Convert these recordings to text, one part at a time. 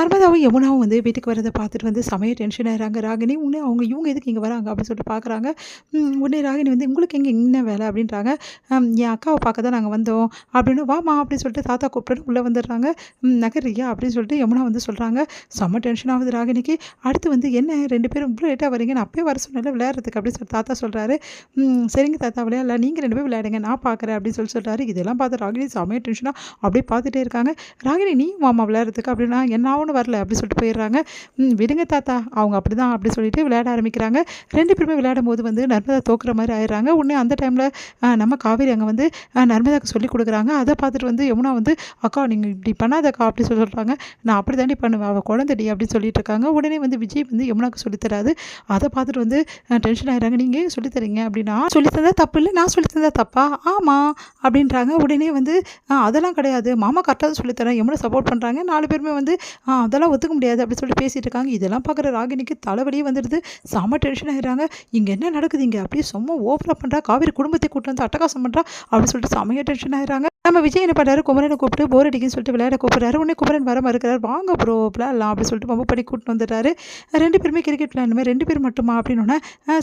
நர்மதாவும் யமுனாவும் வந்து வீட்டுக்கு வரத பார்த்துட்டு வந்து செமையா டென்ஷன் ஆயிடுறாங்க. ராகினி உடனே இவங்க எதுக்கு இங்கே வராங்க அப்படின்னு சொல்லிட்டு பார்க்குறாங்க. உடனே ராகினி வந்து உங்களுக்கு எங்கே என்ன வேலை அப்படின்றாங்க. என் அக்காவை பார்க்க தான் நாங்கள் வந்தோம் அப்படின்னு வாமா அப்படின்னு சொல்லிட்டு தாத்தா கூப்பிட்டு உள்ளே வந்துடுறாங்க. நகரியா அப்படின்னு சொல்லிட்டு யமுனா வந்து சொல்கிறாங்க. செம்ம டென்ஷன் ஆகுது ராகினிக்கு. அடுத்து வந்து என்ன 2 பேரும் இவ்வளோ லேட்டாக வரீங்க, நான் அப்பயே வர சொன்னேன்ல விளையாடுறதுக்கு அப்படின்னு சொல்லி தாத்தா சொல்கிறாரு. சரிங்க தாத்தா விளையாடல, நீங்கள் 2 பேரும் விளையாடுங்க நான் பார்க்குறேன் அப்படின்னு சொல்கிறாரு. இதெல்லாம் பார்த்து ராகினி செமையா டென்ஷனாக அப்படியே பார்த்துட்டே இருக்காங்க. ராகினி நீ வாமா விளையாடுறதுக்கு அப்படின்னா என்ன ஒன்றும் வரல அப்படி சொல்லிட்டு போயிடுறாங்க. விடுங்க தாத்தா அவங்க அப்படி தான் அப்படி சொல்லிட்டு விளையாட ஆரம்பிக்கிறாங்க. 2 பேருமே விளையாடும் போது வந்து நர்மதா தோக்குற மாதிரி ஆயிடுறாங்க. உடனே அந்த டைமில் நம்ம காவேரி அங்கே வந்து நர்மதாவுக்கு சொல்லிக் கொடுக்குறாங்க. அதை பார்த்துட்டு வந்து யமுனா வந்து அக்கா நீங்கள் இப்படி பண்ணாதக்கா அப்படி சொல்கிறாங்க. நான் அப்படி தாண்டி பண்ணுவேன், அவள் குழந்தைடி அப்படின்னு சொல்லிட்டு இருக்காங்க. உடனே வந்து விஜய் வந்து யமுனாவுக்கு சொல்லித்தராது. அதை பார்த்துட்டு வந்து டென்ஷன் ஆயிடுறாங்க. நீங்கள் சொல்லித்தரீங்க அப்படின்னா சொல்லித்தந்தா தப்பு இல்லை, நான் சொல்லித்தந்தா தப்பா ஆமாம் அப்படின்றாங்க. உடனே வந்து அதெல்லாம் கிடையாது, மாமா கரெக்டாக தான் சொல்லித்தரேன், யமுனா சப்போர்ட் பண்ணுறாங்க. 4 பேருமே வந்து அதெல்லாம் ஒத்துக்க முடியாது அப்படி சொல்லிட்டு பேசிகிட்டு இருக்காங்க. இதெல்லாம் பார்க்குற ராகினிக்கு தலைவலியே வந்துடுது. செம்ம டென்ஷன் ஆகிடுறாங்க. இங்கே என்ன நடக்குது, இங்கே அப்படியே சும்மா ஓவராக பண்ணுறா, காவேரி குடும்பத்தை கூட்டு வந்து அட்டகாசம் பண்ணுறா அப்படின்னு சொல்லிட்டு செம்மையாக டென்ஷன் ஆகிடுறாங்க. நம்ம விஜய் என்ன பண்ணுறாரு, குமரனை கூப்பிட்டு போர் அடிக்குன்னு சொல்லிட்டு விளையாட கூப்பிட்றாரு. உடனே குமரன் வர மறுக்கிறார். வாங்க ப்ரோ விளையாடலாம் அப்படின்னு சொல்லிட்டு பம்பு பண்ணி கூட்டிட்டு வந்துடுறாரு. 2 பேருமே கிரிக்கெட் விளையாடணுமே, 2 பேர் மட்டுமா அப்படின்னோடனே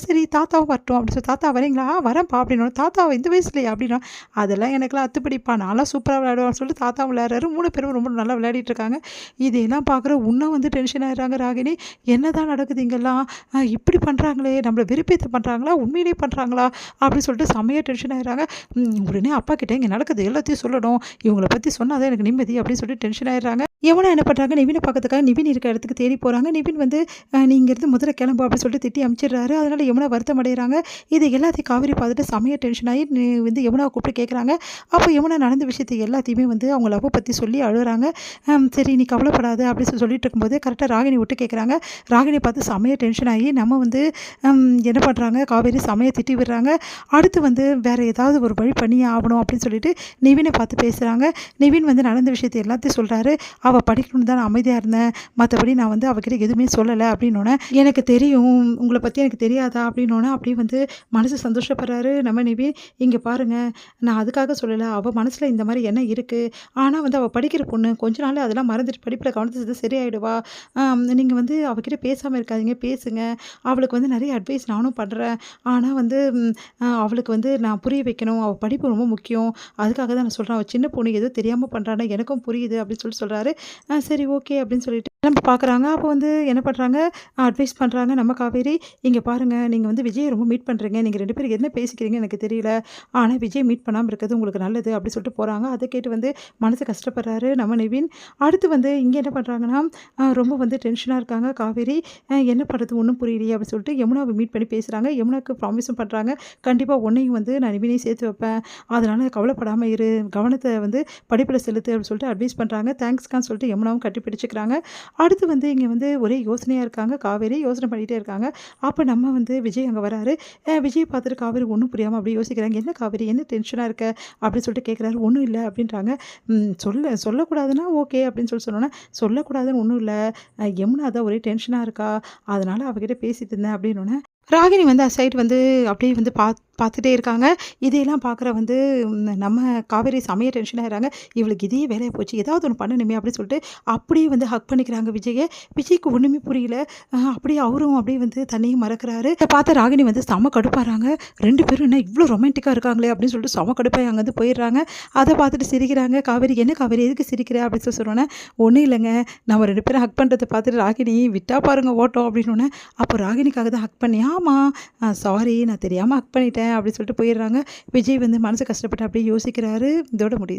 சரி தாத்தாவும் வரட்டும் அப்படின்னு சொல்லி தாத்தா வரீங்களா வரேன்ப்பா அப்படின்னோட தாத்தா இந்த வயசுலையா அப்படின்னா அதெல்லாம் எனக்குலாம் அத்துப்படிப்பா, நான்லாம் சூப்பராக விளையாடுவான்னு சொல்லிட்டு தாத்தா விளையாடுறாரு. 3 பேரும் ரொம்ப நல்லா விளையாடிட்டு இருக்காங்க. இதெல்லாம் பார்க்குற இன்னும் வந்து டென்ஷன் ஆகிடுறாங்க ராகினி. என்ன தான் நடக்குது இங்கெல்லாம், இப்படி பண்ணுறாங்களே, நம்மளை வெறுப்பேற்ற பண்ணுறாங்களா உண்மையிலே பண்ணுறாங்களா அப்படின்னு சொல்லிட்டு செம்மையாக டென்ஷன் ஆகிடுறாங்க. உடனே அப்பா கிட்டே இங்கே நடக்குது எல்லாத்தையும் சொல்லணும், இவங்களை பற்றி சொன்னால் தான் எனக்கு நிம்மதி அப்படின்னு சொல்லிட்டு டென்ஷன் ஆகிடுறாங்க. யமுனா என்ன பண்ணுறாங்க, நிவினை பார்க்கறதுக்காக நிவின் இருக்க இடத்துக்கு தேடி போகிறாங்க. நிவின் வந்து நீ இங்கேருந்து முதல்ல கிளம்பு அப்படின்னு சொல்லிட்டு திட்டி அனுப்பிச்சிடுறாரு. அதனால் யமுனா வருத்தம் அடைகிறாங்க. இது எல்லாத்தையும் காவேரி பார்த்துட்டு செம்மையாக டென்ஷன் ஆகி வந்து யமுனாவை கூப்பிட்டு கேட்குறாங்க. அப்போ யமுனா நடந்த விஷயத்தை எல்லாத்தையுமே வந்து அவங்க லவ் பற்றி சொல்லி அழுகிறாங்க. சரி நீ கவலைப்படாது அப்படின்னு சொல்லிட்டு இருக்கும்போது கரெக்டாக ராகினி விட்டு கேட்குறாங்க. ராகினி பார்த்து செம்மையாக டென்ஷன் ஆகி நம்ம வந்து என்ன பண்ணுறாங்க, காவேரி செம்மையாக திட்டி விடுறாங்க. அடுத்து வந்து வேறு ஏதாவது ஒரு வழி பண்ணி ஆகணும் அப்படின்னு சொல்லிட்டு நிவினை பார்த்து பேசுகிறாங்க. நிவின் வந்து நடந்த விஷயத்தை எல்லாத்தையும் சொல்கிறாரு. அவள் படிக்கணும்னு தான் நான் அமைதியாக இருந்தேன், மற்றபடி நான் வந்து அவகிட்ட எதுவுமே சொல்லலை அப்படின்னோடனே எனக்கு தெரியும் உங்களை பற்றி எனக்கு தெரியாதா அப்படின்னோடனே அப்படியே வந்து மனசு சந்தோஷப்படுறாரு நம்ம நிவின். இங்கே பாருங்கள் நான் அதுக்காக சொல்லலை, அவள் மனசில் இந்த மாதிரி என்ன இருக்குது, ஆனால் வந்து அவள் படிக்கிற பொண்ணு கொஞ்ச நாள் அதெல்லாம் மறந்துட்டு படிப்பில் கவனத்தை சரியாயிடுவா. நீங்கள் வந்து அவகிட்ட பேசாமல் இருக்காதீங்க, பேசுங்க. அவளுக்கு வந்து நிறைய அட்வைஸ் நானும் பண்ணுறேன், ஆனால் வந்து அவளுக்கு வந்து நான் புரிய வைக்கணும், அவள் படிப்பு ரொம்ப முக்கியம், அதுக்காக தான் நான் சொல்கிறேன். அவள் சின்ன பொண்ணு ஏதோ தெரியாமல் பண்ணுறான்னா எனக்கும் புரியுது அப்படின்னு சொல்கிறாரு. சரி ஓகே அப்படின்னு சொல்லிட்டு நம்ம பார்க்குறாங்க. அப்போ வந்து என்ன பண்ணுறாங்க, அட்வைஸ் பண்ணுறாங்க நம்ம காவேரி. இங்கே பாருங்கள் நீங்கள் வந்து விஜயை ரொம்ப மீட் பண்ணுறீங்க, நீங்கள் 2 பேரும் என்ன பேசிக்கிறீங்க எனக்கு தெரியல, ஆனால் விஜய் மீட் பண்ணாமல் இருக்கிறது உங்களுக்கு நல்லது அப்படி சொல்லிட்டு போகிறாங்க. அதை கேட்டு வந்து மனசு கஷ்டப்படுறாரு நம்ம நிவின். அடுத்து வந்து இங்கே என்ன பண்ணுறாங்கன்னா ரொம்ப வந்து டென்ஷனாக இருக்காங்க காவேரி. என்ன பண்ணுறது ஒன்றும் புரியலையே அப்படின்னு சொல்லிட்டு யமுனாவை மீட் பண்ணி பேசுகிறாங்க. யமுனாவுக்கு ப்ராமிஸும் பண்ணுறாங்க, கண்டிப்பாக உன்னையும் வந்து நான் நிவினையும் சேர்த்து வைப்பேன், அதனால் கவலைப்படாமல் இரு, கவனத்தை வந்து படிப்பில் செலுத்து அப்படின்னு சொல்லிட்டு அட்வைஸ் பண்ணுறாங்க. தேங்க்ஸ்க்கான்னு சொல்லிட்டு யமுனாவும் கட்டி பிடிச்சிக்கிறாங்க. அடுத்து வந்து இங்கே வந்து ஒரே யோசனையாக இருக்காங்க காவேரி, யோசனை பண்ணிகிட்டே இருக்காங்க. அப்போ நம்ம வந்து விஜய் அங்கே வராரு. விஜய் பார்த்துட்டு காவேரி ஒன்றும் புரியாமல் அப்படியே யோசிக்கிறாங்க. என்ன காவேரி என்ன டென்ஷனாக இருக்க அப்படின்னு சொல்லிட்டு கேட்குறாரு. ஒன்றும் இல்லை அப்படின்றாங்க. சொல்லக்கூடாதுன்னா ஓகே அப்படின்னு சொன்னோன்னே சொல்லக்கூடாதுன்னு ஒன்றும் இல்லை, யமுனா தான் ஒரே டென்ஷனாக இருக்கா, அதனால் அவகிட்ட பேசிட்டு இருந்தேன் அப்படின்னோடனே ராகினி வந்து சைடு வந்து அப்படியே வந்து பார்த்துட்டே இருக்காங்க. இதையெல்லாம் பார்க்குற வந்து நம்ம காவேரி செமையாக டென்ஷன் ஆகிறாங்க. இவளுக்கு இதே வேலையை போச்சு, ஏதாவது ஒன்று பண்ணணுமே அப்படின்னு சொல்லிட்டு அப்படியே வந்து ஹக் பண்ணிக்கிறாங்க விஜயை. விஜய்க்கு ஒன்றுமே புரியல. அப்படியே அவரும் அப்படியே வந்து தன்னையும் மறக்கிறாரு. இதை பார்த்த ராகினி வந்து செம கடுப்பாகிறாங்க. 2 பேரும் என்ன இவ்வளோ ரொமான்டிக்காக இருக்காங்களே அப்படின்னு சொல்லிட்டு செம கடுப்பாக அங்கே வந்து போயிடுறாங்க. அதை பார்த்துட்டு சிரிக்கிறாங்க காவேரி. என்ன காவேரி எதுக்கு சிரிக்கிற அப்படின்னு சொன்னோன்னே ஒன்றும் இல்லைங்க, நம்ம 2 பேரும் ஹக் பண்ணுறதை பார்த்துட்டு ராகினி விட்டா பாருங்க ஓட்டம் அப்படின்னோடனே அப்போ ராகினிக்காக தான் ஹக் பண்ணி ஆமாம் சாரி நான் தெரியாமல் ஹக் பண்ணிட்டேன் அப்படின்னு சொல்லிட்டு போயிடுறாங்க. விஜய் வந்து மனசு கஷ்டப்பட்டு அப்படியே யோசிக்கிறாரு. இதோட முடியுது.